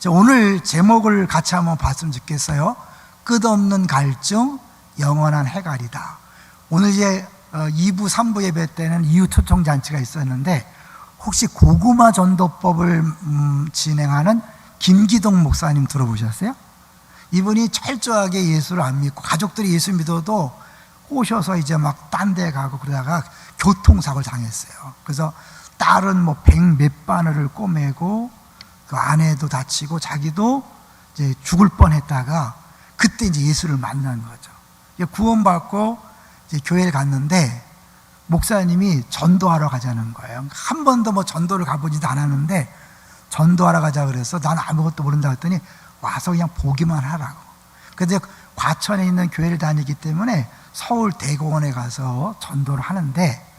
오늘 제목을 같이 한번 봤으면 좋겠어요. 끝없는 갈증, 영원한 해갈이다. 오늘 이제 2부, 3부 예배 때는 이후 초청잔치가 있었는데, 혹시 고구마 전도법을 진행하는 김기동 목사님 들어보셨어요? 이분이 철저하게 예수를 안 믿고 가족들이 예수 믿어도 꼬셔서 이제 막 딴 데 가고 그러다가 교통사고를 당했어요. 그래서 딸은 뭐 100몇 바늘을 꼬매고 그 아내도 다치고 자기도 이제 죽을 뻔했다가 그때 이제 예수를 만난 거죠. 구원받고 이제 교회를 갔는데 목사님이 전도하러 가자는 거예요. 한 번도 뭐 전도를 가보지도 않았는데 전도하러 가자 그래서 난 아무것도 모른다 했더니 와서 그냥 보기만 하라고. 그래서 과천에 있는 교회를 다니기 때문에 서울 대공원에 가서 전도를 하는데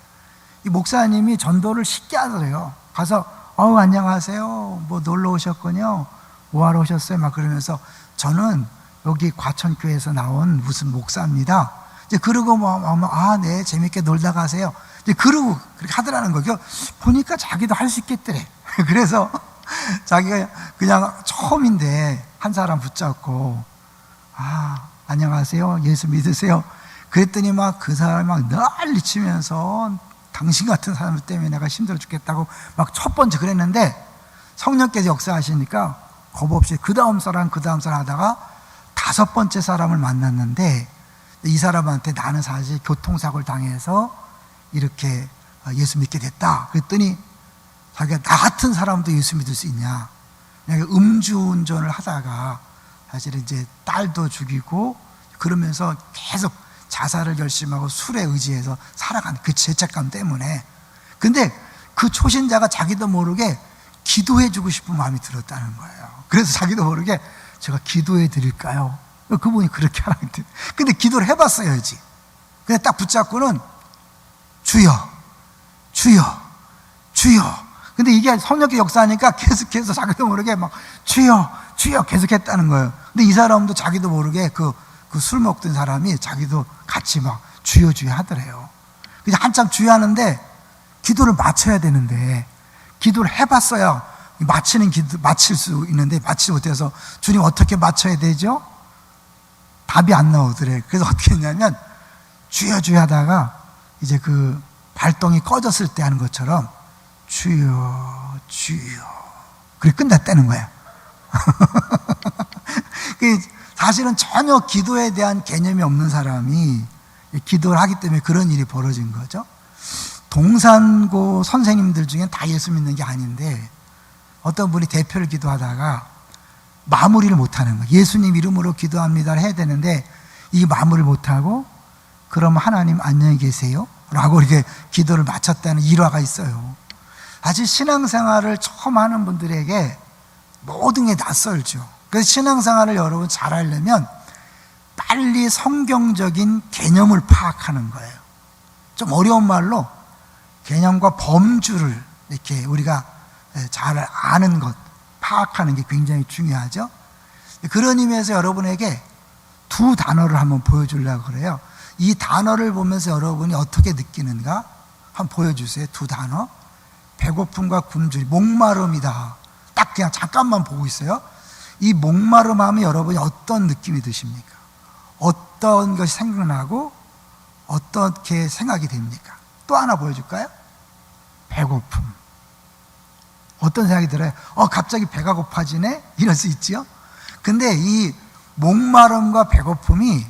이 목사님이 전도를 쉽게 하더래요. 가서 안녕하세요. 뭐 놀러 오셨군요. 뭐 하러 오셨어요? 막 그러면서 저는 여기 과천교회에서 나온 무슨 목사입니다. 이제 그러고 네, 재밌게 놀다 가세요. 이제 그러고 그렇게 하더라는 거죠. 보니까 자기도 할 수 있겠더래. 그래서 자기가 그냥 처음인데 한 사람 붙잡고 안녕하세요. 예수 믿으세요. 그랬더니 막 그 사람이 막 난리 치면서 당신 같은 사람 때문에 내가 힘들어 죽겠다고 막 첫 번째 그랬는데 성령께서 역사하시니까 겁없이 그 다음 사람 하다가 5번째 사람을 만났는데 이 사람한테 나는 사실 교통사고를 당해서 이렇게 예수 믿게 됐다. 그랬더니 자기가 나 같은 사람도 예수 믿을 수 있냐. 음주운전을 하다가 사실 이제 딸도 죽이고 그러면서 계속 자살을 결심하고 술에 의지해서 살아가는 그 죄책감 때문에. 근데 그 초신자가 자기도 모르게 기도해주고 싶은 마음이 들었다는 거예요. 그래서 자기도 모르게 제가 기도해 드릴까요? 그분이 그렇게 하라고 했더니 근데 기도를 해봤어야지. 근데 딱 붙잡고는 주여 주여 주여. 근데 이게 성령의 역사하니까 계속해서 자기도 모르게 막 주여 주여 계속했다는 거예요. 근데 이 사람도 자기도 모르게 그 술 먹던 사람이 자기도 같이 막 주여 주여 하더래요. 그래서 한참 주여 하는데 기도를 마쳐야 되는데 기도를 해봤어야 마칠 수 있는데 마치지 못해서 주님 어떻게 마쳐야 되죠? 답이 안 나오더래. 그래서 어떻게 했냐면 주여 주여 하다가 이제 그 발동이 꺼졌을 때 하는 것처럼 주여 주여 그래 끝났다는 거야. 사실은 전혀 기도에 대한 개념이 없는 사람이 기도를 하기 때문에 그런 일이 벌어진 거죠. 동산고 선생님들 중엔 다 예수 믿는 게 아닌데 어떤 분이 대표를 기도하다가 마무리를 못하는 거예요. 예수님 이름으로 기도합니다 해야 되는데 이 마무리를 못하고 그럼 하나님 안녕히 계세요 라고 이렇게 기도를 마쳤다는 일화가 있어요. 사실 신앙생활을 처음 하는 분들에게 모든 게 낯설죠. 그래서 신앙생활을 여러분 잘 하려면 빨리 성경적인 개념을 파악하는 거예요. 좀 어려운 말로 개념과 범주를 이렇게 우리가 잘 아는 것, 파악하는 게 굉장히 중요하죠. 그런 의미에서 여러분에게 두 단어를 한번 보여주려고 그래요. 이 단어를 보면서 여러분이 어떻게 느끼는가 한번 보여주세요. 두 단어. 배고픔과 굶주림, 목마름이다. 딱 그냥 잠깐만 보고 있어요. 이 목마름 하면 여러분이 어떤 느낌이 드십니까? 어떤 것이 생각나고 어떻게 생각이 됩니까? 또 하나 보여줄까요? 배고픔. 어떤 생각이 들어요? 갑자기 배가 고파지네? 이럴 수 있죠. 근데 이 목마름과 배고픔이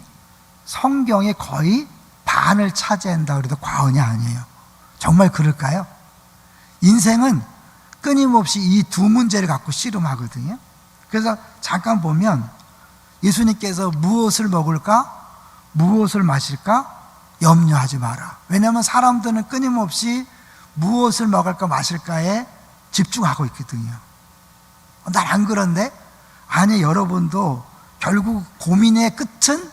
성경의 거의 반을 차지한다 그래도 과언이 아니에요. 정말 그럴까요? 인생은 끊임없이 이 두 문제를 갖고 씨름하거든요. 그래서 잠깐 보면 예수님께서 무엇을 먹을까? 무엇을 마실까? 염려하지 마라. 왜냐하면 사람들은 끊임없이 무엇을 먹을까 마실까에 집중하고 있거든요. 난 안 그런데? 아니, 여러분도 결국 고민의 끝은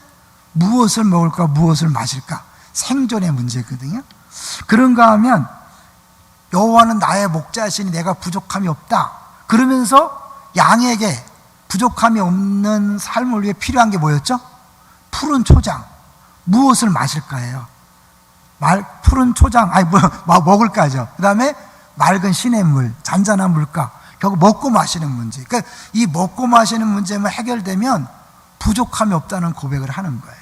무엇을 먹을까 무엇을 마실까 생존의 문제거든요. 그런가 하면 여호와는 나의 목자시니 내가 부족함이 없다. 그러면서 양에게 부족함이 없는 삶을 위해 필요한 게 뭐였죠? 푸른 초장. 무엇을 마실까예요? 푸른 초장, 먹을까죠. 그 다음에 맑은 시냇물, 잔잔한 물가. 결국 먹고 마시는 문제. 그러니까 이 먹고 마시는 문제만 해결되면 부족함이 없다는 고백을 하는 거예요.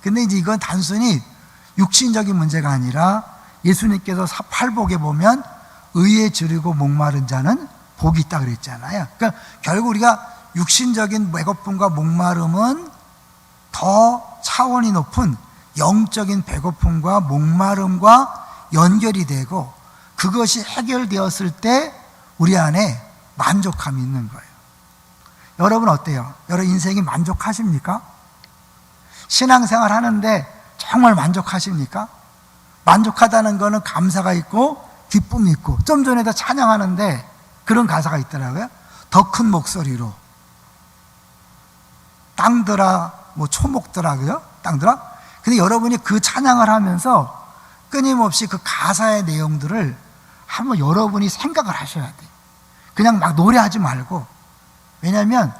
근데 이제 이건 단순히 육신적인 문제가 아니라 예수님께서 팔복에 보면 의에 줄이고 목마른 자는 복이 있다 그랬잖아요. 그러니까 결국 우리가 육신적인 배고픔과 목마름은 더 차원이 높은 영적인 배고픔과 목마름과 연결이 되고 그것이 해결되었을 때 우리 안에 만족감이 있는 거예요. 여러분 어때요? 여러분 인생이 만족하십니까? 신앙생활 하는데 정말 만족하십니까? 만족하다는 것은 감사가 있고 기쁨이 있고, 좀 전에도 찬양하는데 그런 가사가 있더라고요. 더 큰 목소리로 땅들아, 뭐 초목들아고요, 땅들아. 근데 여러분이 그 찬양을 하면서 끊임없이 그 가사의 내용들을 한번 여러분이 생각을 하셔야 돼요. 그냥 막 노래하지 말고. 왜냐하면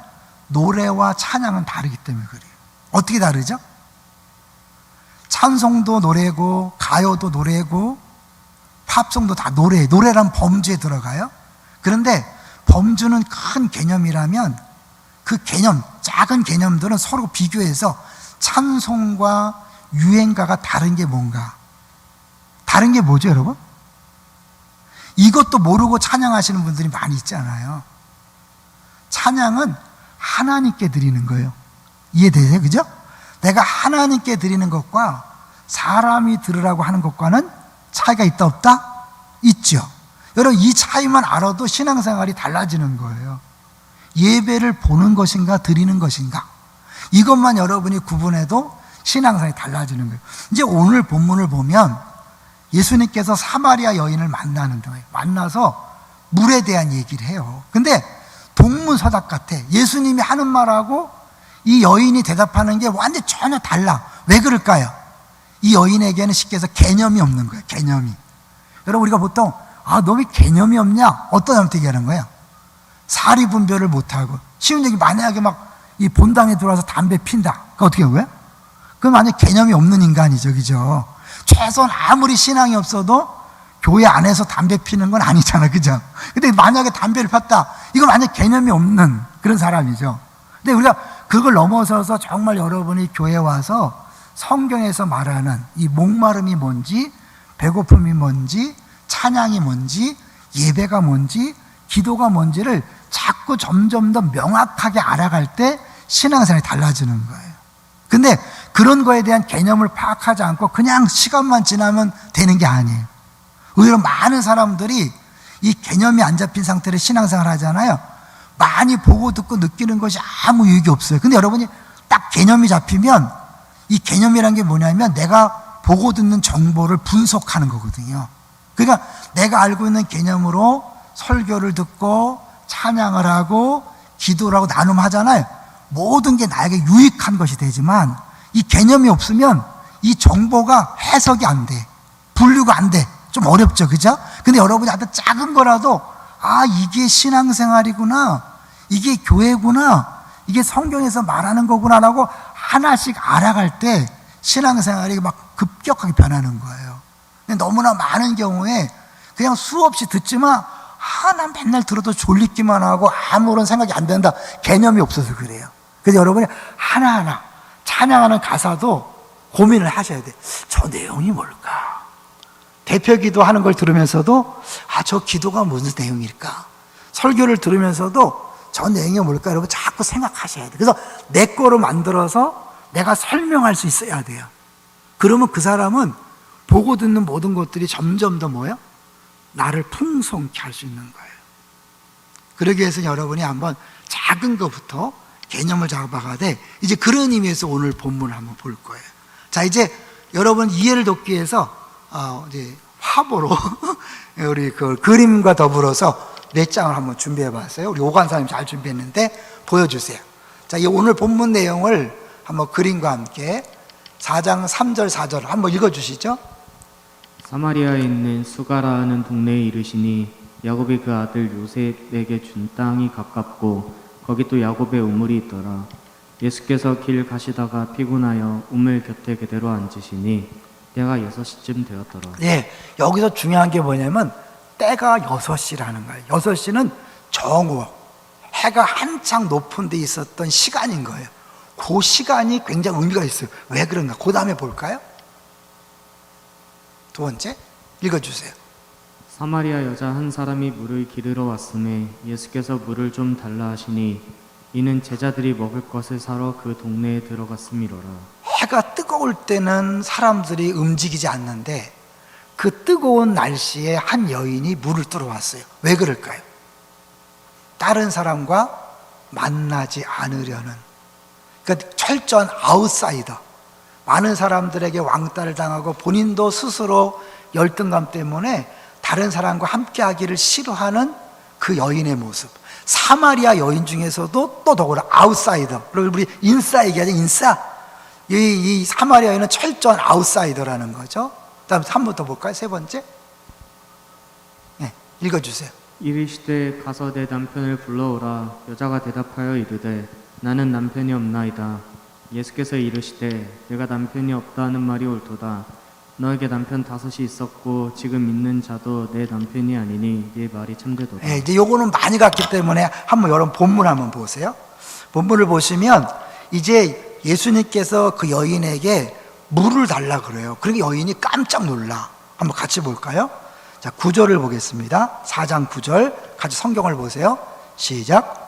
노래와 찬양은 다르기 때문에 그래요. 어떻게 다르죠? 찬송도 노래고 가요도 노래고 팝송도 다 노래예요. 노래란 범주에 들어가요. 그런데 범주는 큰 개념이라면 그 개념, 작은 개념들은 서로 비교해서 찬송과 유행가가 다른 게 뭔가? 다른 게 뭐죠, 여러분? 이것도 모르고 찬양하시는 분들이 많이 있잖아요. 찬양은 하나님께 드리는 거예요. 이해되세요? 그죠? 내가 하나님께 드리는 것과 사람이 들으라고 하는 것과는 차이가 있다 없다? 있죠. 여러분 이 차이만 알아도 신앙생활이 달라지는 거예요. 예배를 보는 것인가 드리는 것인가, 이것만 여러분이 구분해도 신앙생활이 달라지는 거예요. 이제 오늘 본문을 보면 예수님께서 사마리아 여인을 만나는 거예요. 만나서 물에 대한 얘기를 해요. 근데 동문서답 같아. 예수님이 하는 말하고 이 여인이 대답하는 게 완전 전혀 달라. 왜 그럴까요? 이 여인에게는 쉽게 해서 개념이 없는 거예요. 개념이. 여러분 우리가 보통 너 왜 개념이 없냐? 어떤 사람한테 얘기하는 거예요? 사리 분별을 못하고. 쉬운 얘기, 만약에 막 이 본당에 들어와서 담배 핀다. 그거 어떻게 한 거예요? 그건 만약 개념이 없는 인간이죠. 그죠? 최소한 아무리 신앙이 없어도 교회 안에서 담배 피는 건 아니잖아. 그죠? 근데 만약에 담배를 폈다. 이건 완전 개념이 없는 그런 사람이죠. 근데 우리가 그걸 넘어서서 정말 여러분이 교회에 와서 성경에서 말하는 이 목마름이 뭔지, 배고픔이 뭔지, 찬양이 뭔지, 예배가 뭔지, 기도가 뭔지를 자꾸 점점 더 명확하게 알아갈 때 신앙생활이 달라지는 거예요. 근데 그런 거에 대한 개념을 파악하지 않고 그냥 시간만 지나면 되는 게 아니에요. 의외로 많은 사람들이 이 개념이 안 잡힌 상태로 신앙생활 하잖아요. 많이 보고 듣고 느끼는 것이 아무 유익이 없어요. 근데 여러분이 딱 개념이 잡히면, 이 개념이란 게 뭐냐면 내가 보고 듣는 정보를 분석하는 거거든요. 그러니까 내가 알고 있는 개념으로 설교를 듣고 찬양을 하고 기도를 하고 나눔하잖아요. 모든 게 나에게 유익한 것이 되지만 이 개념이 없으면 이 정보가 해석이 안 돼. 분류가 안 돼. 좀 어렵죠. 그죠? 근데 여러분이 아주 작은 거라도 이게 신앙생활이구나, 이게 교회구나, 이게 성경에서 말하는 거구나라고 하나씩 알아갈 때 신앙생활이 막 급격하게 변하는 거예요. 근데 너무나 많은 경우에 그냥 수없이 듣지만 난 맨날 들어도 졸리기만 하고 아무런 생각이 안 된다. 개념이 없어서 그래요. 그래서 여러분이 하나하나 찬양하는 가사도 고민을 하셔야 돼요. 저 내용이 뭘까? 대표 기도하는 걸 들으면서도 저 기도가 무슨 내용일까? 설교를 들으면서도 저 내용이 뭘까? 여러분 자꾸 생각하셔야 돼요. 그래서 내 거로 만들어서 내가 설명할 수 있어야 돼요. 그러면 그 사람은 보고 듣는 모든 것들이 점점 더 뭐예요? 나를 풍성케 할 수 있는 거예요. 그러기 위해서 여러분이 한번 작은 것부터 개념을 잡아가되, 이제 그런 의미에서 오늘 본문을 한번 볼 거예요. 자, 이제 여러분 이해를 돕기 위해서 이제 화보로 우리 그 그림과 더불어서 몇 장을 한번 준비해 봤어요. 우리 오관사님 잘 준비했는데 보여주세요. 자, 이 오늘 본문 내용을 한번 그림과 함께 4장 3절 4절 한번 읽어주시죠. 사마리아에 있는 수가라는 동네에 이르시니 야곱이 그 아들 요셉에게 준 땅이 가깝고 거기 또 야곱의 우물이 있더라. 예수께서 길 가시다가 피곤하여 우물 곁에 그대로 앉으시니 때가 6시쯤 되었더라. 네, 여기서 중요한 게 뭐냐면 때가 6시라는 거예요. 6시는 정오, 해가 한창 높은 데 있었던 시간인 거예요. 그 시간이 굉장히 의미가 있어요. 왜 그런가? 그 다음에 볼까요? 두 번째 읽어주세요. 사마리아 여자 한 사람이 물을 기르러 왔음에 예수께서 물을 좀 달라 하시니 이는 제자들이 먹을 것을 사러 그 동네에 들어갔음이로라. 해가 뜨거울 때는 사람들이 움직이지 않는데 그 뜨거운 날씨에 한 여인이 물을 들어왔어요. 왜 그럴까요? 다른 사람과 만나지 않으려는, 그러니까 철저한 아웃사이더, 많은 사람들에게 왕따를 당하고 본인도 스스로 열등감 때문에 다른 사람과 함께 하기를 싫어하는 그 여인의 모습. 사마리아 여인 중에서도 또 더구나 아웃사이더, 그리고 우리 인싸 얘기하죠. 인싸. 이 사마리아 여인은 철저한 아웃사이더라는 거죠. 다음 한 번 더 볼까요? 세 번째. 네, 읽어주세요. 이르시되 가서 내 남편을 불러오라. 여자가 대답하여 이르되 나는 남편이 없나이다. 예수께서 이르시되 내가 남편이 없다 하는 말이 옳도다. 너에게 남편 5이 있었고 지금 있는 자도 내 남편이 아니니 네 말이 참되도다. 네, 이제 요거는 많이 갔기 때문에 한번 여러분 본문 한번 보세요. 본문을 보시면 이제 예수님께서 그 여인에게 물을 달라 그래요. 그러니까 여인이 깜짝 놀라. 한번 같이 볼까요? 자, 9절을 보겠습니다. 4장 9절 같이 성경을 보세요. 시작.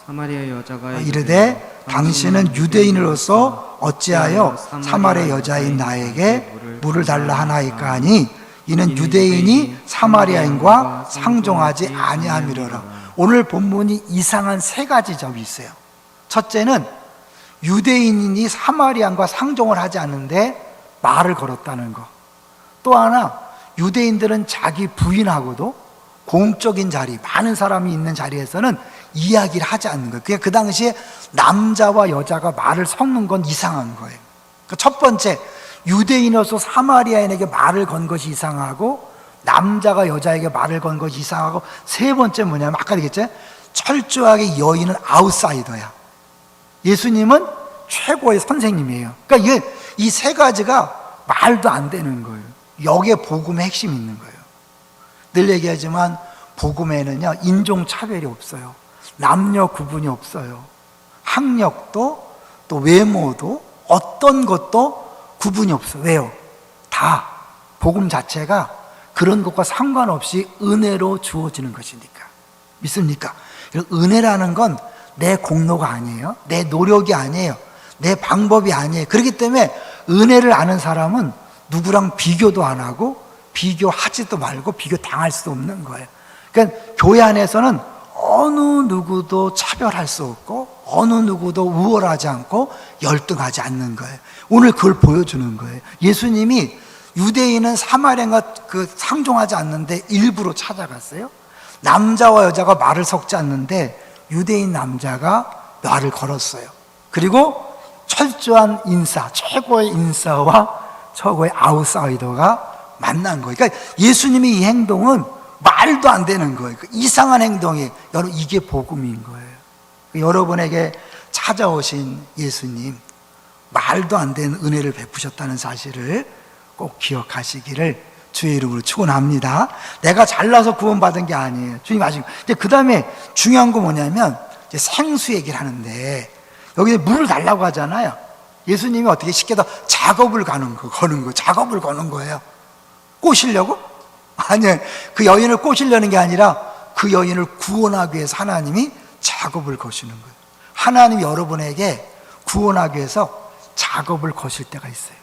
사마리아 여자가 이르되 당신은 유대인으로서 어찌하여 사마리아 여자인 나에게 물을 달라 하나이까 하니 이는 유대인이 사마리아인과 상종하지 아니함이로라. 오늘 본문이 이상한 3가지 점이 있어요. 첫째는 유대인이 사마리아인과 상종을 하지 않는데 말을 걸었다는 거. 또 하나, 유대인들은 자기 부인하고도 공적인 자리, 많은 사람이 있는 자리에서는 이야기를 하지 않는 거예요. 그 당시에 남자와 여자가 말을 섞는 건 이상한 거예요. 그러니까 첫 번째, 유대인으로서 사마리아인에게 말을 건 것이 이상하고 남자가 여자에게 말을 건 것이 이상하고, 세 번째 뭐냐면 아까 얘기했죠. 철저하게 여인은 아웃사이더야. 예수님은 최고의 선생님이에요. 그러니까 이 3가지가 말도 안 되는 거예요. 여기에 복음의 핵심이 있는 거예요. 늘 얘기하지만 복음에는요, 인종차별이 없어요. 남녀 구분이 없어요. 학력도 또 외모도 어떤 것도 구분이 없어요. 왜요? 다 복음 자체가 그런 것과 상관없이 은혜로 주어지는 것이니까. 믿습니까? 은혜라는 건 내 공로가 아니에요. 내 노력이 아니에요. 내 방법이 아니에요. 그렇기 때문에 은혜를 아는 사람은 누구랑 비교도 안 하고 비교하지도 말고 비교당할 수도 없는 거예요. 그러니까 교회 안에서는 어느 누구도 차별할 수 없고 어느 누구도 우월하지 않고 열등하지 않는 거예요. 오늘 그걸 보여주는 거예요. 예수님이 유대인은 사마리아인과 상종하지 않는데 일부러 찾아갔어요. 남자와 여자가 말을 섞지 않는데 유대인 남자가 말을 걸었어요. 그리고 철저한 인싸, 최고의 인싸와 최고의 아웃사이더가 만난 거예요. 그러니까 예수님의 이 행동은 말도 안 되는 거예요. 이상한 행동이, 여러분, 이게 복음인 거예요. 여러분에게 찾아오신 예수님, 말도 안 되는 은혜를 베푸셨다는 사실을 꼭 기억하시기를 주의 이름으로 축원합니다. 내가 잘나서 구원받은 게 아니에요. 주님 아시고. 이제 그 다음에 중요한 거 뭐냐면 이제 생수 얘기를 하는데 여기 물을 달라고 하잖아요. 예수님이 어떻게 쉽게 더 작업을 거는 거예요. 꼬시려고? 아니에요. 그 여인을 꼬시려는 게 아니라 그 여인을 구원하기 위해서 하나님이 작업을 거시는 거예요. 하나님이 여러분에게 구원하기 위해서 작업을 거실 때가 있어요.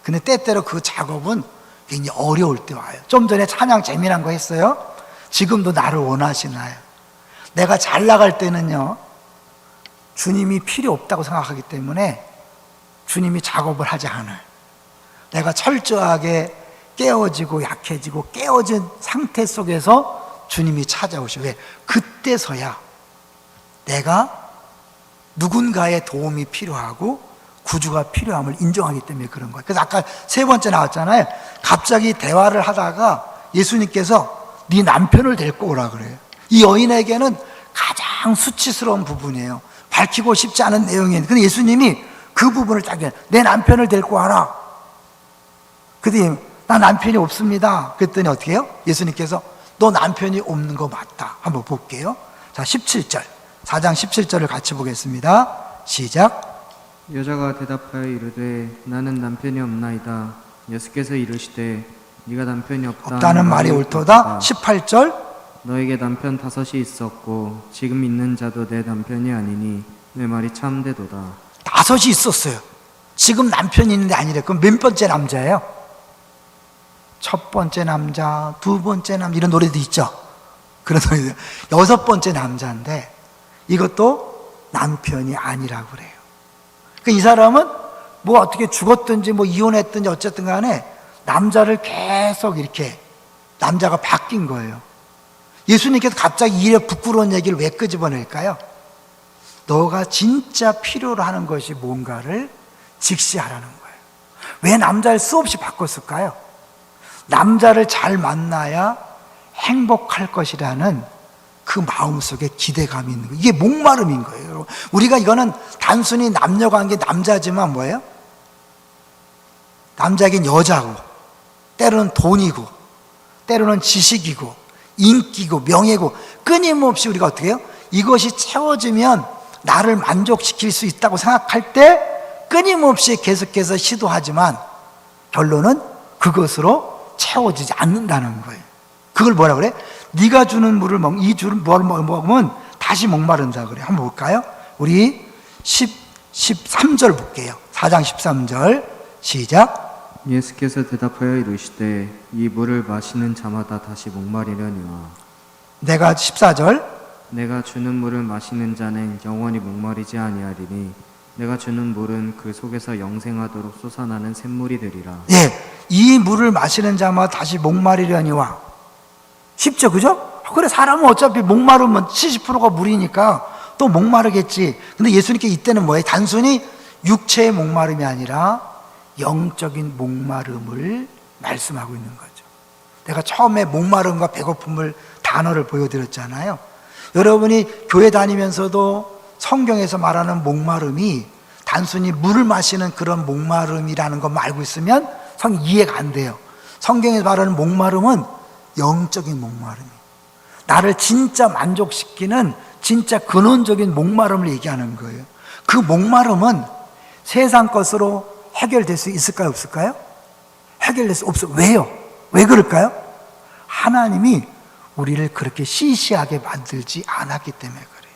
근데 때때로 그 작업은 굉장히 어려울 때 와요. 좀 전에 찬양 재미난 거 했어요. 지금도 나를 원하시나요? 내가 잘 나갈 때는요, 주님이 필요 없다고 생각하기 때문에 주님이 작업을 하지 않아요. 내가 철저하게 깨어지고 약해지고 깨어진 상태 속에서 주님이 찾아오셔. 왜? 그때서야 내가 누군가의 도움이 필요하고 구주가 필요함을 인정하기 때문에 그런 거예요. 그래서 아까 3번째 나왔잖아요. 갑자기 대화를 하다가 예수님께서 네 남편을 데리고 오라 그래요. 이 여인에게는 가장 수치스러운 부분이에요. 밝히고 싶지 않은 내용이에요. 근데 예수님이 그 부분을 딱 내 남편을 데리고 와라. 그랬더니 나 남편이 없습니다. 그랬더니 어떻게 해요? 예수님께서 너 남편이 없는 거 맞다. 한번 볼게요. 자, 17절. 4장 17절을 같이 보겠습니다. 시작. 여자가 대답하여 이르되 나는 남편이 없나이다. 예수께서 이르시되 네가 남편이 없다는 말이 옳도다. 18절. 너에게 남편 5이 있었고 지금 있는 자도 내 남편이 아니니 내 말이 참되도다. 5이 있었어요. 지금 남편이 있는데 아니래. 그럼 몇 번째 남자예요? 첫 번째 남자, 두 번째 남자, 이런 노래도 있죠. 그런 노래도 6번째 남자인데 이것도 남편이 아니라고 그래요. 이 사람은 뭐 어떻게 죽었든지 뭐 이혼했든지 어쨌든 간에 남자를 계속 이렇게 남자가 바뀐 거예요. 예수님께서 갑자기 이래 부끄러운 얘기를 왜 끄집어낼까요? 너가 진짜 필요로 하는 것이 뭔가를 직시하라는 거예요. 왜 남자를 수없이 바꿨을까요? 남자를 잘 만나야 행복할 것이라는 그 마음속에 기대감이 있는 거예요. 이게 목마름인 거예요. 여러분. 우리가 이거는 단순히 남녀관계 남자지만 뭐예요? 남자에겐 여자고 때로는 돈이고 때로는 지식이고 인기고 명예고 끊임없이 우리가 어떻게 해요? 이것이 채워지면 나를 만족시킬 수 있다고 생각할 때 끊임없이 계속해서 시도하지만 결론은 그것으로 채워지지 않는다는 거예요. 그걸 뭐라 그래? 네가 주는 물을 먹으면 다시 목마른다 그래. 한번 볼까요? 우리 13절 볼게요. 4장 13절 시작. 예수께서 대답하여 이르시되 이 물을 마시는 자마다 다시 목마르려니와 내가 14절 내가 주는 물을 마시는 자는 영원히 목마르지 아니하리니 내가 주는 물은 그 속에서 영생하도록 솟아나는 샘물이 되리라. 예, 이 물을 마시는 자마다 다시 목마르려니와 쉽죠, 그죠? 그래, 사람은 어차피 목마르면 70%가 물이니까 또 목마르겠지. 근데 예수님께 이때는 뭐예요? 단순히 육체의 목마름이 아니라 영적인 목마름을 말씀하고 있는 거죠. 내가 처음에 목마름과 배고픔을 단어를 보여드렸잖아요. 여러분이 교회 다니면서도 성경에서 말하는 목마름이 단순히 물을 마시는 그런 목마름이라는 것만 알고 있으면 이해가 안 돼요. 성경에서 말하는 목마름은 영적인 목마름이, 나를 진짜 만족시키는 진짜 근원적인 목마름을 얘기하는 거예요. 그 목마름은 세상 것으로 해결될 수 있을까요, 없을까요? 해결될 수 없어요. 왜요? 왜 그럴까요? 하나님이 우리를 그렇게 시시하게 만들지 않았기 때문에 그래요.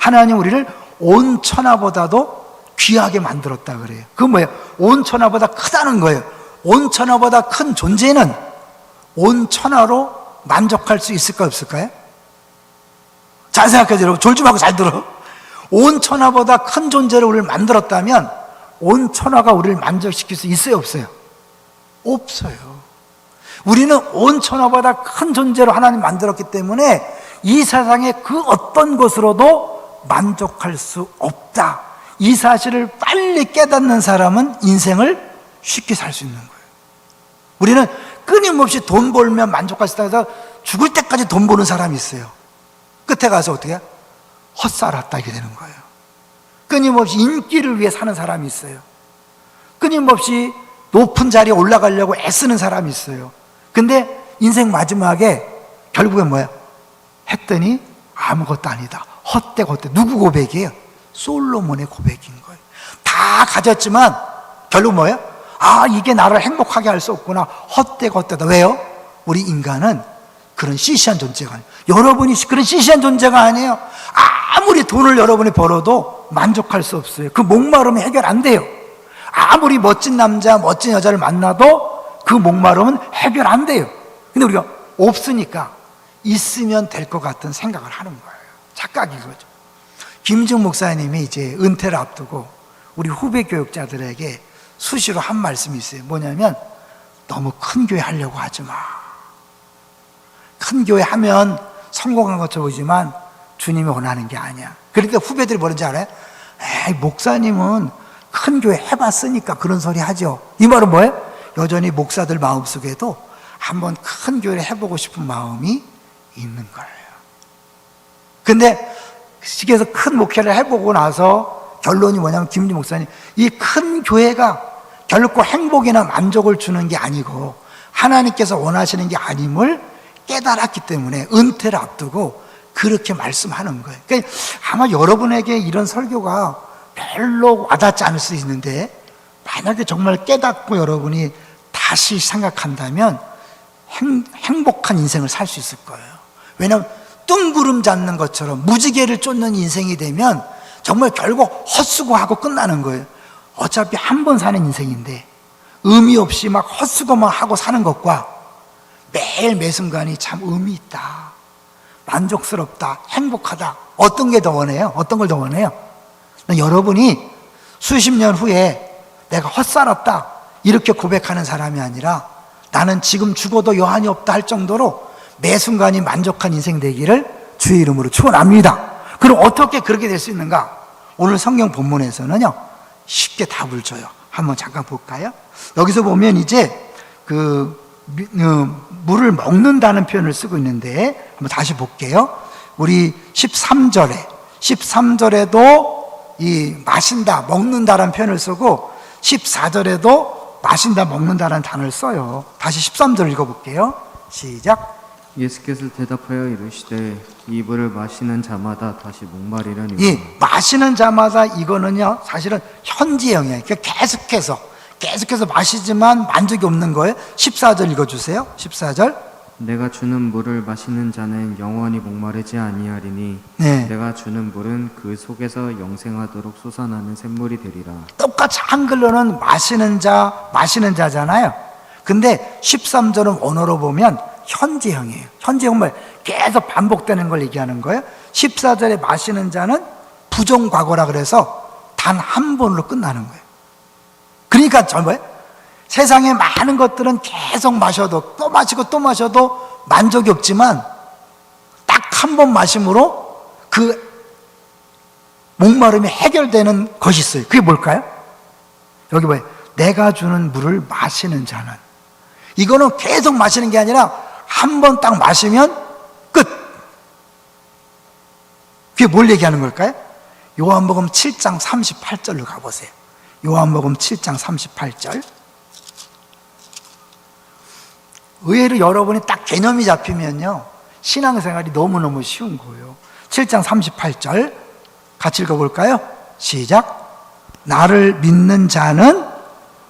하나님 우리를 온 천하보다도 귀하게 만들었다 그래요. 그건 뭐예요? 온 천하보다 크다는 거예요. 온 천하보다 큰 존재는 온 천하로 만족할 수 있을까요, 없을까요? 잘 생각하세요, 여러분. 졸지마고 잘 들어. 온 천하보다 큰 존재를 우리를 만들었다면 온 천하가 우리를 만족시킬 수 있어요, 없어요? 없어요. 우리는 온 천하보다 큰 존재로 하나님 만들었기 때문에 이 세상의 그 어떤 것으로도 만족할 수 없다. 이 사실을 빨리 깨닫는 사람은 인생을 쉽게 살 수 있는 거예요. 우리는 끊임없이 돈 벌면 만족할 수 있다 해서 죽을 때까지 돈 버는 사람이 있어요. 끝에 가서 어떻게? 헛살았다 이게 되는 거예요. 끊임없이 인기를 위해 사는 사람이 있어요. 끊임없이 높은 자리에 올라가려고 애쓰는 사람이 있어요. 근데 인생 마지막에 결국엔 뭐야? 했더니 아무것도 아니다. 헛되고 누구 고백이에요? 솔로몬의 고백인 거예요. 다 가졌지만 결국 뭐예요? 아, 이게 나를 행복하게 할 수 없구나. 헛되고 헛되다. 왜요? 우리 인간은 그런 시시한 존재가 아니에요. 여러분이 그런 시시한 존재가 아니에요. 아무리 돈을 여러분이 벌어도 만족할 수 없어요. 그 목마름이 해결 안 돼요. 아무리 멋진 남자, 멋진 여자를 만나도 그 목마름은 해결 안 돼요. 근데 우리가 없으니까 있으면 될 것 같은 생각을 하는 거예요. 착각인 거죠. 김중 목사님이 이제 은퇴를 앞두고 우리 후배 교육자들에게 수시로 한 말씀이 있어요. 뭐냐면 너무 큰 교회 하려고 하지 마. 큰 교회 하면 성공한 것처럼 보이지만 주님이 원하는 게 아니야. 그러니까 후배들이 뭐라는지 알아요? 에이, 목사님은 큰 교회 해봤으니까 그런 소리 하죠. 이 말은 뭐예요? 여전히 목사들 마음속에도 한번 큰 교회를 해보고 싶은 마음이 있는 거예요. 근데 시기에서 큰 목회를 해보고 나서 결론이 뭐냐면 김지 목사님, 이 큰 교회가 결코 행복이나 만족을 주는 게 아니고 하나님께서 원하시는 게 아님을 깨달았기 때문에 은퇴를 앞두고 그렇게 말씀하는 거예요. 그러니까 아마 여러분에게 이런 설교가 별로 와닿지 않을 수 있는데, 만약에 정말 깨닫고 여러분이 다시 생각한다면 행복한 인생을 살 수 있을 거예요. 왜냐하면 뜬구름 잡는 것처럼 무지개를 쫓는 인생이 되면 정말 결국 헛수고하고 끝나는 거예요. 어차피 한 번 사는 인생인데 의미 없이 막 헛수고만 하고 사는 것과 매일 매 순간이 참 의미 있다, 만족스럽다, 행복하다, 어떤 게 더 원해요? 어떤 걸 더 원해요? 여러분이 수십 년 후에 내가 헛살았다 이렇게 고백하는 사람이 아니라, 나는 지금 죽어도 여한이 없다 할 정도로 매 순간이 만족한 인생 되기를 주의 이름으로 축원합니다. 그럼 어떻게 그렇게 될 수 있는가? 오늘 성경 본문에서는요 쉽게 답을 줘요. 한번 잠깐 볼까요? 여기서 보면 이제 물을 먹는다는 표현을 쓰고 있는데, 한번 다시 볼게요. 우리 13절에도 이 마신다, 먹는다라는 표현을 쓰고 14절에도 마신다, 먹는다라는 단어를 써요. 다시 13절 읽어볼게요. 시작. 예수께서 대답하여 이르시되 이 물을 마시는 자마다 다시 목마르려니와. 이 마시는 자마다, 이거는요 사실은 현재형이에요. 그러니까 계속해서 마시지만 만족이 없는 거예요. 14절 읽어주세요. 14절. 내가 주는 물을 마시는 자는 영원히 목마르지 아니하리니 네. 내가 주는 물은 그 속에서 영생하도록 솟아나는 샘물이 되리라. 똑같이 한글로는 마시는 자잖아요. 근데 13절은 원어로 보면 현재형이에요. 현재형은 계속 반복되는 걸 얘기하는 거예요. 14절에 마시는 자는 부정과거라 그래서 단 한 번으로 끝나는 거예요. 그러니까 세상에 많은 것들은 계속 마셔도 또 마시고 또 마셔도 만족이 없지만, 딱 한 번 마심으로 그 목마름이 해결되는 것이 있어요. 그게 뭘까요? 여기 봐요. 내가 주는 물을 마시는 자는, 이거는 계속 마시는 게 아니라 한 번 딱 마시면 끝. 그게 뭘 얘기하는 걸까요? 요한복음 7장 38절로 가보세요. 요한복음 7장 38절. 의외로 여러분이 딱 개념이 잡히면요 신앙생활이 너무너무 쉬운 거예요. 7장 38절 같이 읽어볼까요? 시작. 나를 믿는 자는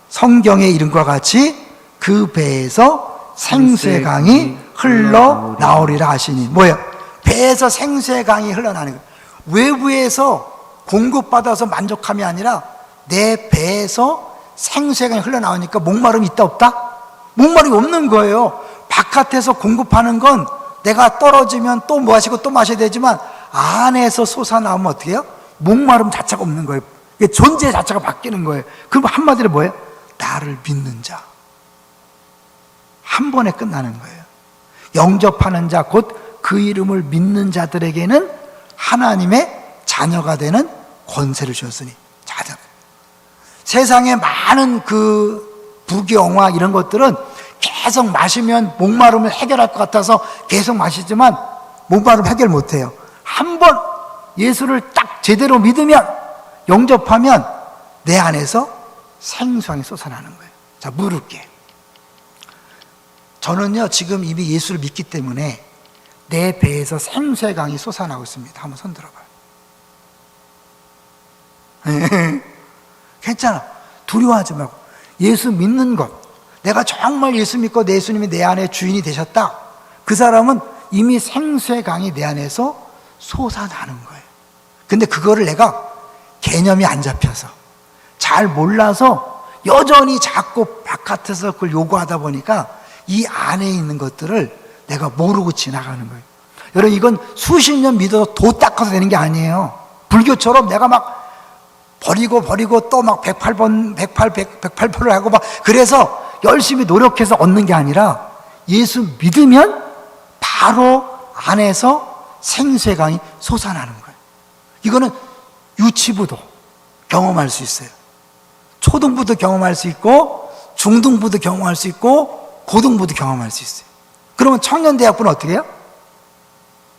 성경의 이름과 같이 그 배에서 생수의 강이 흘러나오리라 하시니. 뭐예요? 배에서 생수의 강이 흘러나오는 거예요. 외부에서 공급받아서 만족함이 아니라 내 배에서 생수의 강이 흘러나오니까 목마름이 있다 없다? 목마름이 없는 거예요. 바깥에서 공급하는 건 내가 떨어지면 또 마시고 또 마셔야 되지만, 안에서 솟아나오면 어떻게 해요? 목마름 자체가 없는 거예요. 존재 자체가 바뀌는 거예요. 그럼 한마디로 뭐예요? 나를 믿는 자. 한 번에 끝나는 거예요. 영접하는 자, 곧 그 이름을 믿는 자들에게는 하나님의 자녀가 되는 권세를 주셨으니. 자녀. 세상에 많은 부경화 이런 것들은 계속 마시면 목마름을 해결할 것 같아서 계속 마시지만 목마름 해결 못해요. 한 번 예수를 딱 제대로 믿으면, 영접하면 내 안에서 생수강이 솟아나는 거예요. 자, 물을게. 저는요 지금 이미 예수를 믿기 때문에 내 배에서 생수의 강이 솟아나고 있습니다. 한번 손 들어봐요. 괜찮아. 두려워하지 말고. 예수 믿는 것, 내가 정말 예수 믿고 내 예수님이 내 안에 주인이 되셨다, 그 사람은 이미 생수의 강이 내 안에서 솟아나는 거예요. 근데 그거를 내가 개념이 안 잡혀서, 잘 몰라서 여전히 자꾸 바깥에서 그걸 요구하다 보니까 이 안에 있는 것들을 내가 모르고 지나가는 거예요. 여러분, 이건 수십 년 믿어서 도 닦아서 되는 게 아니에요. 불교처럼 내가 막 버리고 또 막 108%를 하고 막 그래서 열심히 노력해서 얻는 게 아니라, 예수 믿으면 바로 안에서 생수의 강이 솟아나는 거예요. 이거는 유치부도 경험할 수 있어요. 초등부도 경험할 수 있고, 중등부도 경험할 수 있고, 고등부도 경험할 수 있어요. 그러면 청년대학부는 어떻게 해요?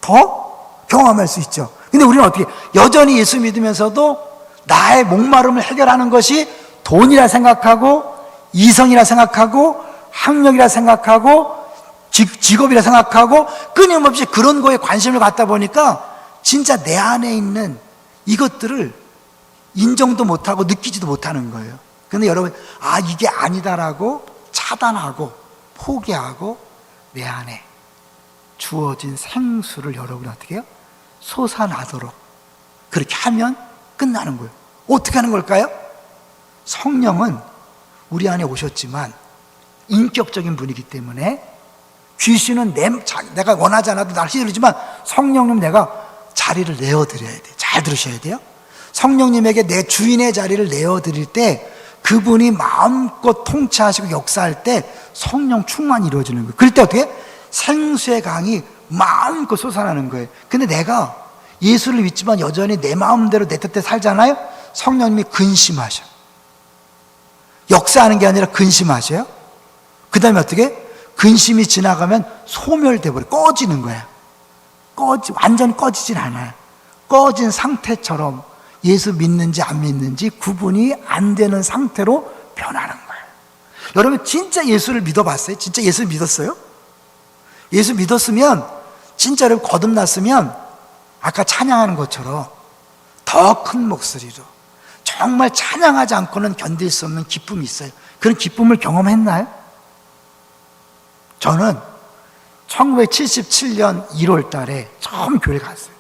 더 경험할 수 있죠. 근데 우리는 어떻게 해요? 여전히 예수 믿으면서도 나의 목마름을 해결하는 것이 돈이라 생각하고, 이성이라 생각하고, 학력이라 생각하고, 직업이라 생각하고 끊임없이 그런 거에 관심을 갖다 보니까 진짜 내 안에 있는 이것들을 인정도 못하고 느끼지도 못하는 거예요. 근데 여러분, 이게 아니다라고 차단하고 포기하고 내 안에 주어진 생수를 여러분이 어떻게 해요? 솟아나도록 그렇게 하면 끝나는 거예요. 어떻게 하는 걸까요? 성령은 우리 안에 오셨지만 인격적인 분이기 때문에 귀신은 내가 원하지 않아도 날 휘두르지만 성령님 내가 자리를 내어드려야 돼요. 잘 들으셔야 돼요. 성령님에게 내 주인의 자리를 내어드릴 때 그분이 마음껏 통치하시고 역사할 때 성령 충만이 이루어지는 거예요. 그럴 때 어떻게? 생수의 강이 마음껏 솟아나는 거예요. 근데 내가 예수를 믿지만 여전히 내 마음대로 내 뜻대로 살잖아요. 성령님이 근심하셔. 역사하는 게 아니라 근심하셔요. 그 다음에 어떻게? 근심이 지나가면 소멸돼 버려. 꺼지는 거야. 완전히 꺼지진 않아요. 꺼진 상태처럼 예수 믿는지 안 믿는지 구분이 안 되는 상태로 변하는 거예요. 여러분 진짜 예수를 믿어봤어요? 진짜 예수 믿었어요? 예수 믿었으면 진짜 여러분 거듭났으면 아까 찬양하는 것처럼 더 큰 목소리로 정말 찬양하지 않고는 견딜 수 없는 기쁨이 있어요. 그런 기쁨을 경험했나요? 저는 1977년 1월 달에 처음 교회 갔어요.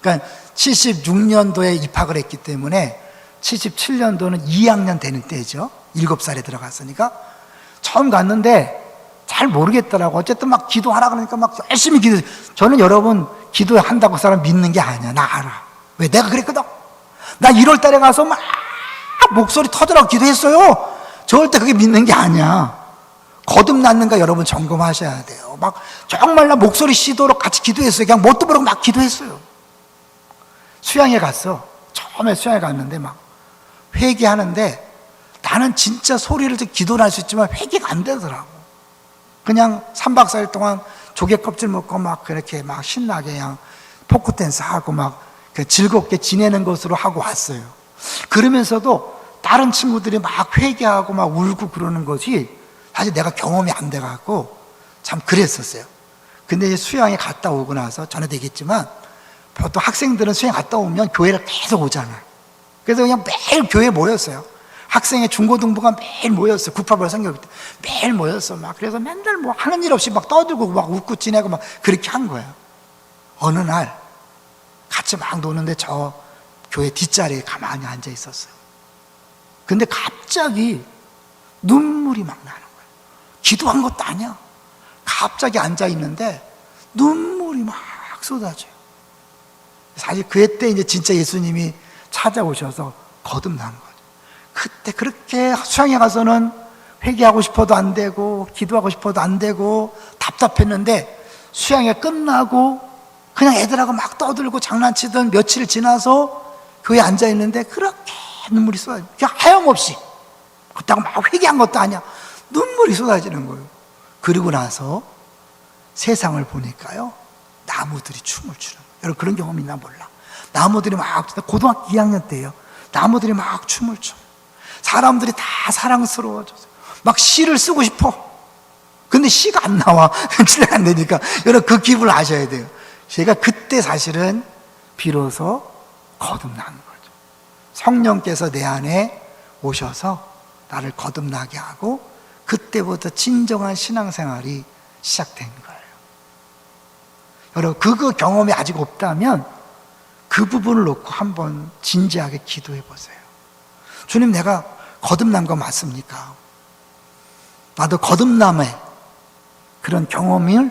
그러니까 76년도에 입학을 했기 때문에 77년도는 2학년 되는 때죠. 7살에 들어갔으니까 처음 갔는데 잘 모르겠더라고. 어쨌든 막 기도하라 그러니까 막 열심히 기도해요. 저는 여러분 기도한다고 사람 믿는 게 아니야. 나 알아. 왜? 내가 그랬거든. 나 1월 달에 가서 막 목소리 터져라고 기도했어요. 절대 그게 믿는 게 아니야. 거듭났는가 여러분 점검하셔야 돼요. 막 정말 나 목소리 쉬도록 같이 기도했어요. 그냥 뭣도 모르고 막 기도했어요. 수양회 갔어. 처음에 수양회 갔는데 막 회개하는데 나는 진짜 소리를 기도를 할 수 있지만 회개가 안 되더라고. 그냥 3박 4일 동안 조개 껍질 먹고 막 그렇게 막 신나게 그냥 포크 댄스 하고 막 즐겁게 지내는 것으로 하고 왔어요. 그러면서도 다른 친구들이 막 회개하고 막 울고 그러는 것이 사실 내가 경험이 안 돼갖고 참 그랬었어요. 근데 이제 수양에 갔다 오고 나서 전에도 얘기했지만 보통 학생들은 수양 갔다 오면 교회를 계속 오잖아요. 그래서 그냥 매일 교회에 모였어요. 학생의 중고등부가 매일 모였어요. 988 성경 때 매일 모였어. 막 그래서 맨날 뭐 하는 일 없이 막 떠들고 막 웃고 지내고 막 그렇게 한 거예요. 어느 날 같이 막 노는데 저 교회 뒷자리에 가만히 앉아 있었어요. 근데 갑자기 눈물이 막 나는 거예요. 기도한 것도 아니야. 갑자기 앉아 있는데 눈물이 막 쏟아져요. 사실 그때 이제 진짜 예수님이 찾아오셔서 거듭난 거죠. 그때 그렇게 수양에 가서는 회개하고 싶어도 안 되고 기도하고 싶어도 안 되고 답답했는데 수양회 끝나고 그냥 애들하고 막 떠들고 장난치던 며칠 지나서 교회에 앉아 있는데 그렇게 눈물이 쏟아져요. 그냥 하염없이. 그렇다고 막 회개한 것도 아니야. 눈물이 쏟아지는 거예요. 그리고 나서 세상을 보니까요, 나무들이 춤을 추는 거예요. 여러분 그런 경험 있나 몰라. 나무들이 막 고등학교 2학년 때예요. 나무들이 막 춤을 춰. 사람들이 다 사랑스러워져서 막 시를 쓰고 싶어. 근데 시가 안 나와. 칠레가 안 되니까. 여러분 그 기분을 아셔야 돼요. 제가 그때 사실은 비로소 거듭난 거죠. 성령께서 내 안에 오셔서 나를 거듭나게 하고 그때부터 진정한 신앙생활이 시작된 거예요. 여러분 그거 경험이 아직 없다면 그 부분을 놓고 한번 진지하게 기도해 보세요. 주님, 내가 거듭난 거 맞습니까? 나도 거듭남의 그런 경험을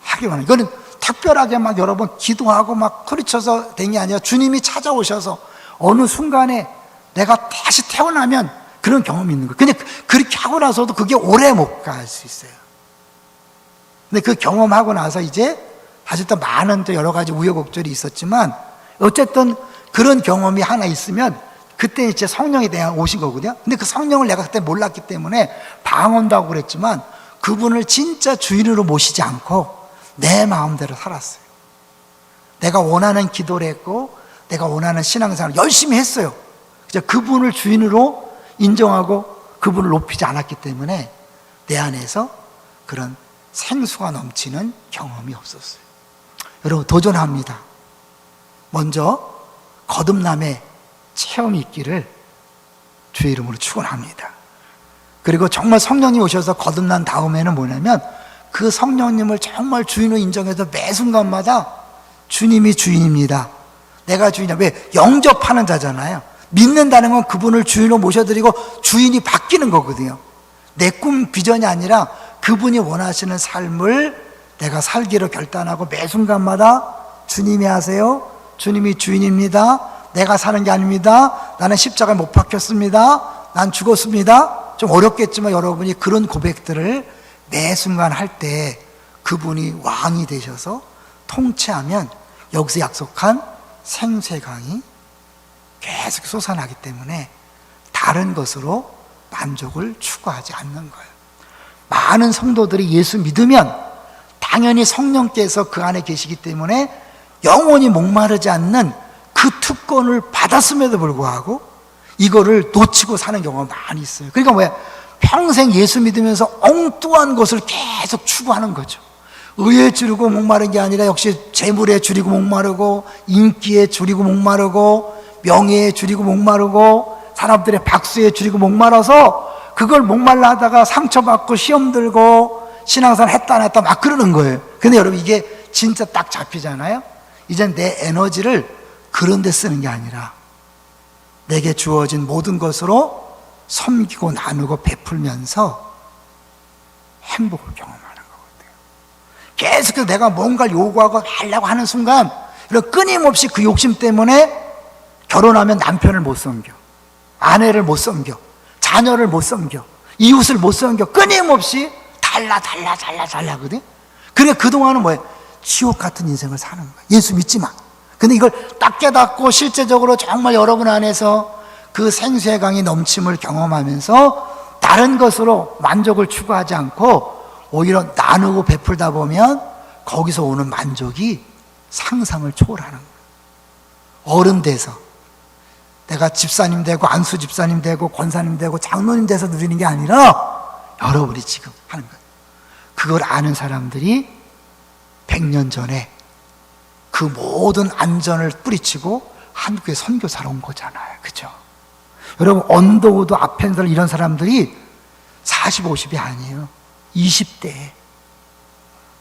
하기 원해요. 이거는 특별하게 막 여러 번 기도하고 막 소리쳐서 된 게 아니라 주님이 찾아오셔서 어느 순간에 내가 다시 태어나면 그런 경험이 있는 거예요. 근데 그렇게 하고 나서도 그게 오래 못 갈 수 있어요. 근데 그 경험하고 나서 이제 사실 또 많은 또 여러 가지 우여곡절이 있었지만 어쨌든 그런 경험이 하나 있으면 그때 이제 성령이 내가 오신 거거든요. 근데 그 성령을 내가 그때 몰랐기 때문에 방언도 하고 그랬지만 그분을 진짜 주인으로 모시지 않고 내 마음대로 살았어요. 내가 원하는 기도를 했고 내가 원하는 신앙생활을 열심히 했어요. 그분을 주인으로 인정하고 그분을 높이지 않았기 때문에 내 안에서 그런 생수가 넘치는 경험이 없었어요. 여러분, 도전합니다. 먼저 거듭남의 체험이 있기를 주의 이름으로 축원합니다. 그리고 정말 성령님 오셔서 거듭난 다음에는 뭐냐면 그 성령님을 정말 주인으로 인정해서 매 순간마다 주님이 주인입니다, 내가 주인이야. 왜? 영접하는 자잖아요. 믿는다는 건 그분을 주인으로 모셔드리고 주인이 바뀌는 거거든요. 내 꿈 비전이 아니라 그분이 원하시는 삶을 내가 살기로 결단하고 매 순간마다 주님이 하세요, 주님이 주인입니다, 내가 사는 게 아닙니다, 나는 십자가에 못 박혔습니다, 난 죽었습니다. 좀 어렵겠지만 여러분이 그런 고백들을 매 순간 할 때 그분이 왕이 되셔서 통치하면 여기서 약속한 생수의 강이 계속 솟아나기 때문에 다른 것으로 만족을 추구하지 않는 거예요. 많은 성도들이 예수 믿으면 당연히 성령께서 그 안에 계시기 때문에 영원히 목마르지 않는 그 특권을 받았음에도 불구하고 이거를 놓치고 사는 경우가 많이 있어요. 그러니까 뭐야? 평생 예수 믿으면서 엉뚱한 것을 계속 추구하는 거죠. 의에 줄이고 목마른 게 아니라 역시 재물에 줄이고 목마르고, 인기에 줄이고 목마르고, 명예에 줄이고 목마르고, 사람들의 박수에 줄이고 목마라서 그걸 목말라 하다가 상처받고 시험 들고 신앙생활 했다 안 했다 막 그러는 거예요. 근데 여러분, 이게 진짜 딱 잡히잖아요. 이젠 내 에너지를 그런 데 쓰는 게 아니라 내게 주어진 모든 것으로 섬기고 나누고 베풀면서 행복을 경험하는 거거든요. 계속해서 내가 뭔가를 요구하고 하려고 하는 순간 끊임없이 그 욕심 때문에 결혼하면 남편을 못 섬겨, 아내를 못 섬겨, 자녀를 못 섬겨, 이웃을 못 섬겨. 끊임없이 달라 하거든. 그러니까 그동안은 뭐예요? 지옥 같은 인생을 사는 거예요. 예수 믿지만. 근데 이걸 딱 깨닫고 실제적으로 정말 여러분 안에서 그 생수의 강이 넘침을 경험하면서 다른 것으로 만족을 추구하지 않고 오히려 나누고 베풀다 보면 거기서 오는 만족이 상상을 초월하는 거예요. 어른 돼서 내가 집사님 되고 안수 집사님 되고 권사님 되고 장로님 돼서 누리는 게 아니라 여러분이 지금 하는 거예요. 그걸 아는 사람들이 100년 전에 그 모든 안전을 뿌리치고 한국에 선교사로 온 거잖아요. 그죠? 여러분, 언더우드 아펜설 이런 사람들이 40, 50이 아니에요. 20대에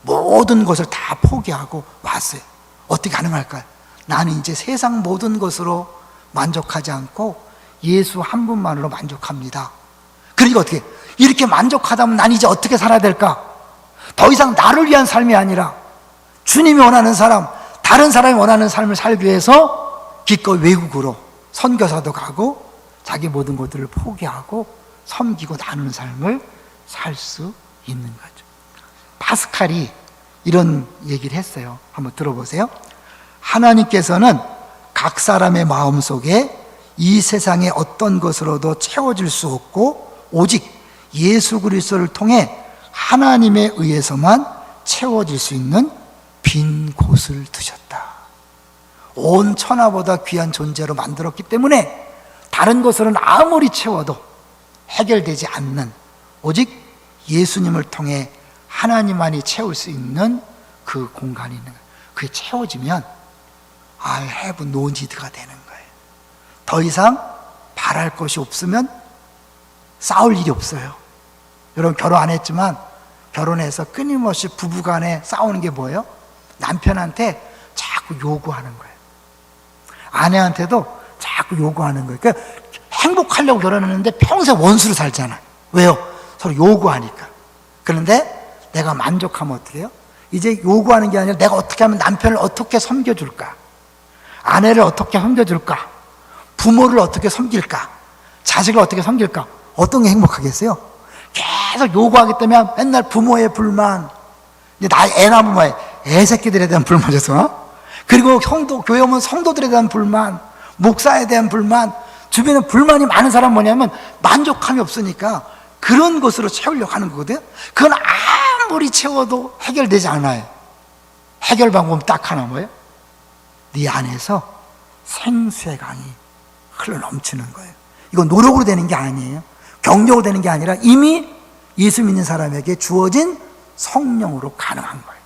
모든 것을 다 포기하고 왔어요. 어떻게 가능할까요? 나는 이제 세상 모든 것으로 만족하지 않고 예수 한 분만으로 만족합니다. 그러니까 어떻게? 이렇게 만족하다면 난 이제 어떻게 살아야 될까? 더 이상 나를 위한 삶이 아니라 주님이 원하는 사람, 다른 사람이 원하는 삶을 살기 위해서 기꺼이 외국으로 선교사도 가고 자기 모든 것들을 포기하고 섬기고 나누는 삶을 살 수 있는 거죠. 파스칼이 이런 얘기를 했어요. 한번 들어보세요. 하나님께서는 각 사람의 마음속에 이 세상의 어떤 것으로도 채워질 수 없고 오직 예수 그리스도를 통해 하나님에 의해서만 채워질 수 있는 빈 곳을 두셨다. 온 천하보다 귀한 존재로 만들었기 때문에 다른 것으로는 아무리 채워도 해결되지 않는, 오직 예수님을 통해 하나님만이 채울 수 있는 그 공간이 있는 거예요. 그게 채워지면 I have no need가 되는 거예요. 더 이상 바랄 것이 없으면 싸울 일이 없어요. 여러분, 결혼 안 했지만 결혼해서 끊임없이 부부간에 싸우는 게 뭐예요? 남편한테 자꾸 요구하는 거예요. 아내한테도 자꾸 요구하는 거예요. 그러니까 행복하려고 결혼했는데 평생 원수로 살잖아. 왜요? 서로 요구하니까. 그런데 내가 만족하면 어떻게 해요? 이제 요구하는 게 아니라 내가 어떻게 하면 남편을 어떻게 섬겨줄까? 아내를 어떻게 섬겨줄까? 부모를 어떻게 섬길까? 자식을 어떻게 섬길까? 어떤 게 행복하겠어요? 계속 요구하기 때문에 맨날 부모의 불만, 나 애 낳으면 뭐해? 애 새끼들에 대한 불만이었어. 그리고 교회 오면 성도들에 대한 불만, 목사에 대한 불만, 주변에 불만이 많은 사람은 뭐냐면 만족함이 없으니까 그런 것으로 채우려고 하는 거거든. 그건 아무리 채워도 해결되지 않아요. 해결 방법은 딱 하나, 뭐예요? 네 안에서 생수의 강이 흘러넘치는 거예요. 이건 노력으로 되는 게 아니에요. 경력으로 되는 게 아니라 이미 예수 믿는 사람에게 주어진 성령으로 가능한 거예요.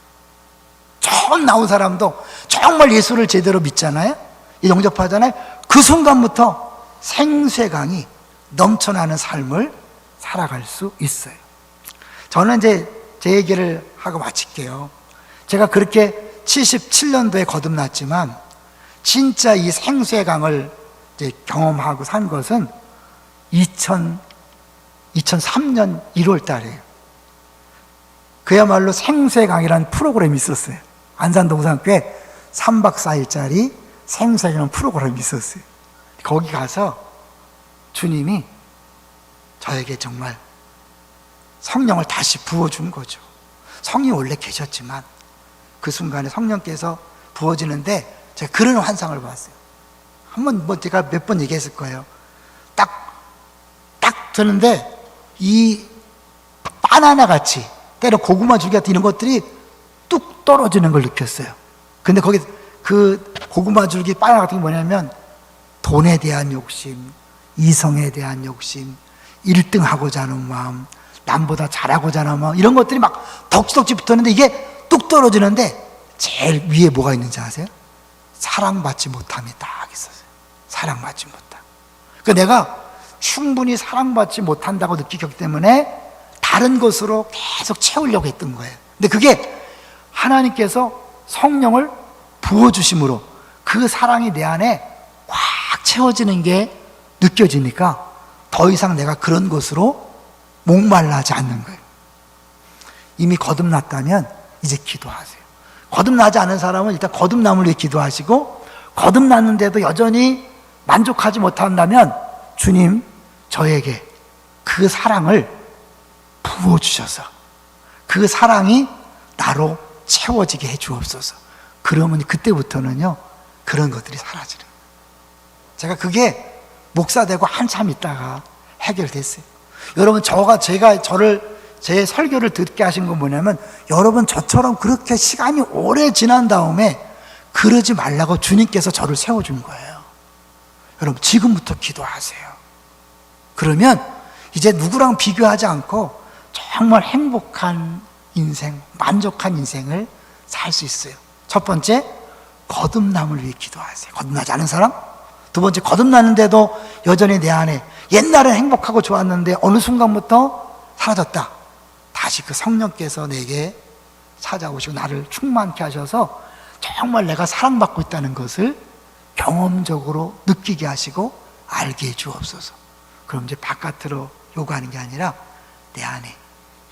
처음 나온 사람도 정말 예수를 제대로 믿잖아요. 영접하잖아요. 그 순간부터 생수의 강이 넘쳐나는 삶을 살아갈 수 있어요. 저는 이제 제 얘기를 하고 마칠게요. 제가 그렇게 77년도에 거듭났지만 진짜 이 생수의 강을 이제 경험하고 산 것은 2003년 1월 달이에요. 그야말로 생수의 강이라는 프로그램이 있었어요. 안산동산교회 3박 4일짜리 생수의 강 프로그램이 있었어요. 거기 가서 주님이 저에게 정말 성령을 다시 부어준 거죠. 성령이 원래 계셨지만 그 순간에 성령께서 부어지는데 제가 그런 환상을 봤어요. 한번 뭐 제가 몇 번 얘기했을 거예요. 딱 드는데 이 바나나 같이 때로 고구마 줄기 같은 이런 것들이 뚝 떨어지는 걸 느꼈어요. 근데 거기 그 고구마 줄기 바나나 같은 게 뭐냐면 돈에 대한 욕심, 이성에 대한 욕심, 1등 하고자 하는 마음, 남보다 잘하고자 하는 마음, 이런 것들이 막 덕지덕지 붙었는데 이게 뚝 떨어지는데 제일 위에 뭐가 있는지 아세요? 사랑받지 못함이 딱 있었어요. 사랑받지 못함. 그러니까 내가 충분히 사랑받지 못한다고 느끼기 때문에 다른 것으로 계속 채우려고 했던 거예요. 근데 그게 하나님께서 성령을 부어주심으로 그 사랑이 내 안에 꽉 채워지는 게 느껴지니까 더 이상 내가 그런 것으로 목말라하지 않는 거예요. 이미 거듭났다면 이제 기도하세요. 거듭나지 않은 사람은 일단 거듭남을 위해 기도하시고, 거듭났는데도 여전히 만족하지 못한다면 주님, 저에게 그 사랑을 부어주셔서 그 사랑이 나로 채워지게 해 주옵소서. 그러면 그때부터는요 그런 것들이 사라지는 거예요. 제가 그게 목사 되고 한참 있다가 해결됐어요. 여러분, 제 설교를 듣게 하신 건 뭐냐면, 여러분 저처럼 그렇게 시간이 오래 지난 다음에 그러지 말라고 주님께서 저를 세워준 거예요. 여러분, 지금부터 기도하세요. 그러면 이제 누구랑 비교하지 않고 정말 행복한 인생, 만족한 인생을 살 수 있어요. 첫 번째, 거듭남을 위해 기도하세요. 거듭나지 않은 사람? 두 번째, 거듭났는데도 여전히 내 안에 옛날엔 행복하고 좋았는데 어느 순간부터 사라졌다. 다시 그 성령께서 내게 찾아오시고 나를 충만케 하셔서 정말 내가 사랑받고 있다는 것을 경험적으로 느끼게 하시고 알게 해 주옵소서. 그럼 이제 바깥으로 요구하는 게 아니라 내 안에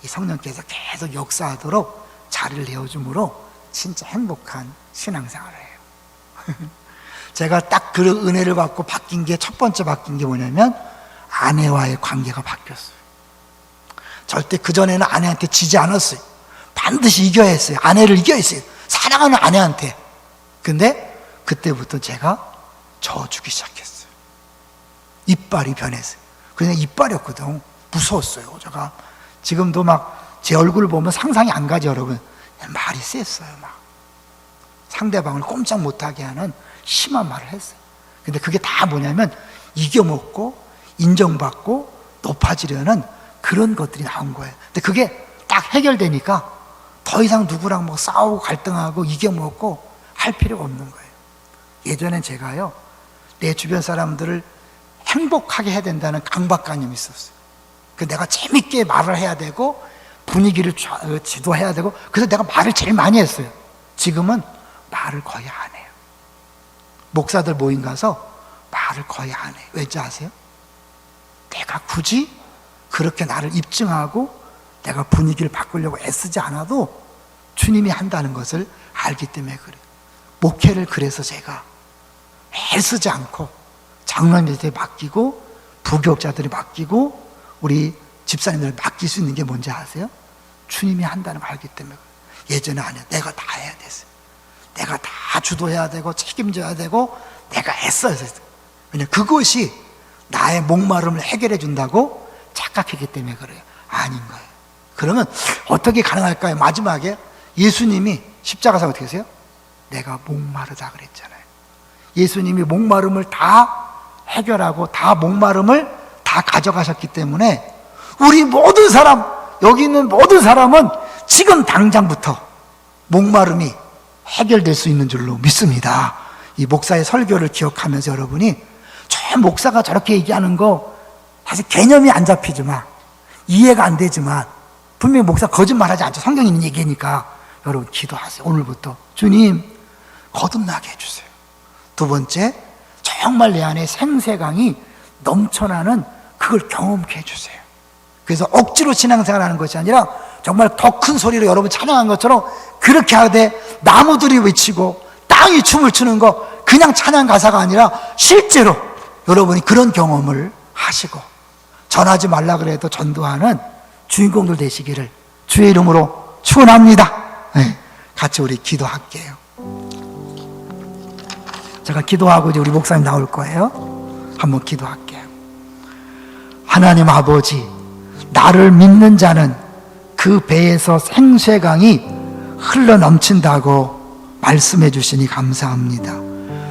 이 성령께서 계속 역사하도록 자리를 내어줌으로 진짜 행복한 신앙생활을 해요. 제가 딱 그 은혜를 받고 바뀐 게, 첫 번째 바뀐 게 뭐냐면 아내와의 관계가 바뀌었어요. 절대 그전에는 아내한테 지지 않았어요. 반드시 이겨야 했어요. 아내를 이겨야 했어요. 사랑하는 아내한테. 근데 그때부터 제가 져주기 시작했어요. 이빨이 변했어요. 그냥 이빨이었거든. 무서웠어요. 제가 지금도 막 제 얼굴을 보면 상상이 안 가죠, 여러분. 말이 셌어요. 막 상대방을 꼼짝 못하게 하는 심한 말을 했어요. 근데 그게 다 뭐냐면 이겨먹고 인정받고 높아지려는 그런 것들이 나온 거예요. 근데 그게 딱 해결되니까 더 이상 누구랑 뭐 싸우고 갈등하고 이겨먹고 할 필요가 없는 거예요. 예전엔 제가요, 내 주변 사람들을 행복하게 해야 된다는 강박관념이 있었어요. 그 내가 재밌게 말을 해야 되고 분위기를 지도해야 되고, 그래서 내가 말을 제일 많이 했어요. 지금은 말을 거의 안 해요. 목사들 모임 가서 말을 거의 안 해요. 왜지 아세요? 내가 굳이 그렇게 나를 입증하고 내가 분위기를 바꾸려고 애쓰지 않아도 주님이 한다는 것을 알기 때문에 그래요. 목회를 그래서 제가 애쓰지 않고 장로님들한테 맡기고 부교육자들이 맡기고 우리 집사님들 맡길 수 있는 게 뭔지 아세요? 주님이 한다는 걸 알기 때문에 그래요. 예전에 안 해요. 내가 다 해야 됐어요. 내가 다 주도해야 되고 책임져야 되고 내가 애써야 됐어요. 왜냐하면 그것이 나의 목마름을 해결해 준다고 착각했기 때문에 그래요. 아닌 거예요. 그러면 어떻게 가능할까요? 마지막에 예수님이 십자가상 어떻게 하세요? 내가 목마르다 그랬잖아요. 예수님이 목마름을 다 해결하고 다 목마름을 다 가져가셨기 때문에 우리 모든 사람, 여기 있는 모든 사람은 지금 당장부터 목마름이 해결될 수 있는 줄로 믿습니다. 이 목사의 설교를 기억하면서 여러분이 저 목사가 저렇게 얘기하는 거 사실 개념이 안 잡히지만, 이해가 안 되지만, 분명히 목사 거짓말하지 않죠. 성경에 있는 얘기니까. 여러분 기도하세요. 오늘부터 주님 거듭나게 해주세요. 두 번째, 정말 내 안에 생새강이 넘쳐나는 그걸 경험케 해주세요. 그래서 억지로 신앙생활하는 것이 아니라 정말 더 큰 소리로 여러분 찬양한 것처럼 그렇게 하되, 나무들이 외치고 땅이 춤을 추는 거 그냥 찬양 가사가 아니라 실제로 여러분이 그런 경험을 하시고, 전하지 말라 그래도 전도하는 주인공들 되시기를 주의 이름으로 축원합니다. 네, 같이 우리 기도할게요. 제가 기도하고 이제 우리 목사님 나올 거예요. 한번 기도할게요. 하나님 아버지, 나를 믿는 자는 그 배에서 생수강이 흘러 넘친다고 말씀해 주시니 감사합니다.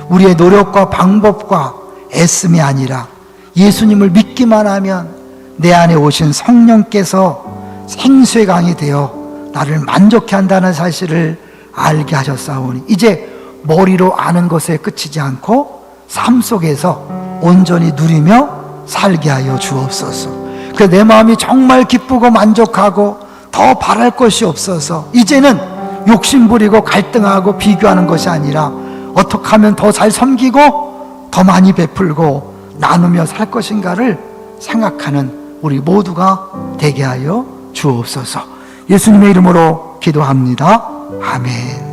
우리의 노력과 방법과 애씀이 아니라 예수님을 믿기만 하면 내 안에 오신 성령께서 생수의 강이 되어 나를 만족해 한다는 사실을 알게 하셨사오니, 이제 머리로 아는 것에 그치지 않고 삶 속에서 온전히 누리며 살게 하여 주옵소서. 그래서 내 마음이 정말 기쁘고 만족하고 더 바랄 것이 없어서 이제는 욕심부리고 갈등하고 비교하는 것이 아니라 어떻게 하면 더 잘 섬기고 더 많이 베풀고 나누며 살 것인가를 생각하는 우리 모두가 되게 하여 주옵소서. 예수님의 이름으로 기도합니다. 아멘.